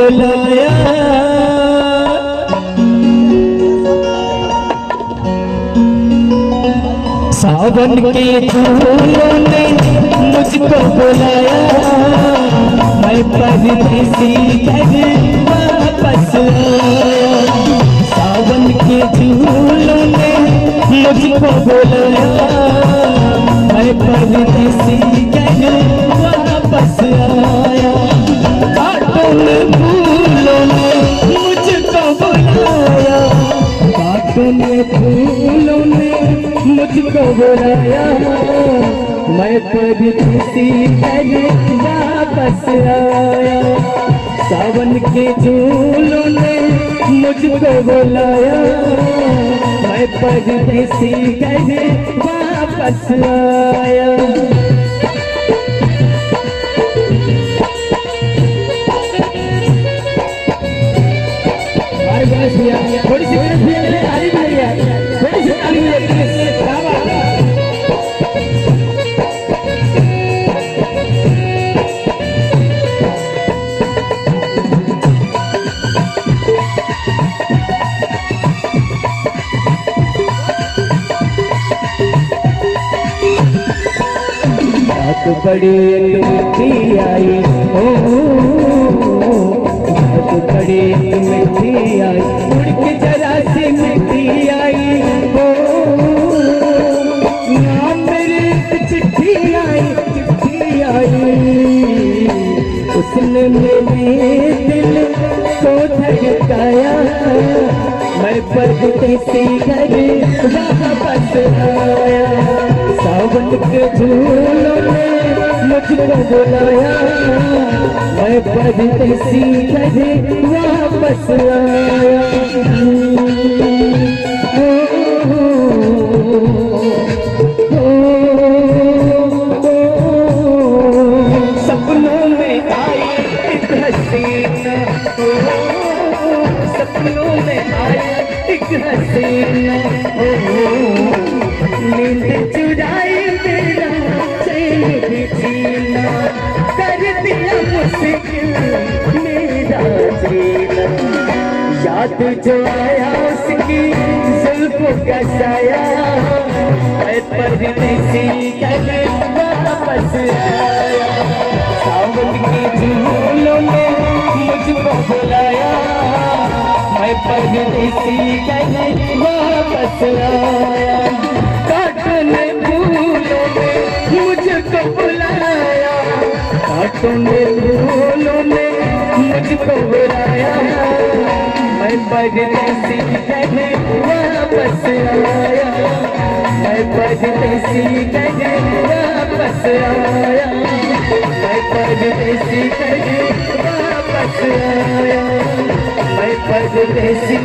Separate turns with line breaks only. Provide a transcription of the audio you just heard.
बुलाया, सावन के फूलों ने मुझको बुलाया, मैं परदेसी घर वापस आया। सावन के फूलों ने मुझको बुलाया, मैं परदेसी घर वापस आया। काटन फूलों ने मुझको बुलाया, काटन फूलों ने मुझको बुलाया, मैं परदेसी घर वापस आया। सावन के झूलों ने मुझको बुलाया, मैं परदेसी घर वापस आया। थोड़ी सी मेहनत भी है, ताली भी है, थोड़ी सी ताली भी है। रात बड़ी मीठी आई हो, रात बड़ी मीठी आई, उड़ के जरा सी मीठी आई हो। मेरी चिट्ठी आई, चिट्ठी आई, उसने मेरे दिल को धड़काया, मैं परदेसी घर वापस आया। सावन के झूलों ने मुझको बुलाया, मैं परदेसी घर वापस आया। सपनों में आई एक हसीना, सपनों में आई एक हसीना, नींद चुराई मेरा चैन भी जीना, कर दिया मुश्किल मेरा जीना। याद जो आया उसकी जुल्फों का साया, मैं परदेसी घर वापस आया। सावन के झूलों ने मुझको बुलाया, मैं परदेसी घर वापस आया। काटन फूलों ने मुझको बुलाया, काटन फूलों ने मुझको बुलाया, मैं परदेसी घर वापस आया। मैं परदेसी घर वापस आया, मैं परदेसी घर वापस आया, मैं परदेसी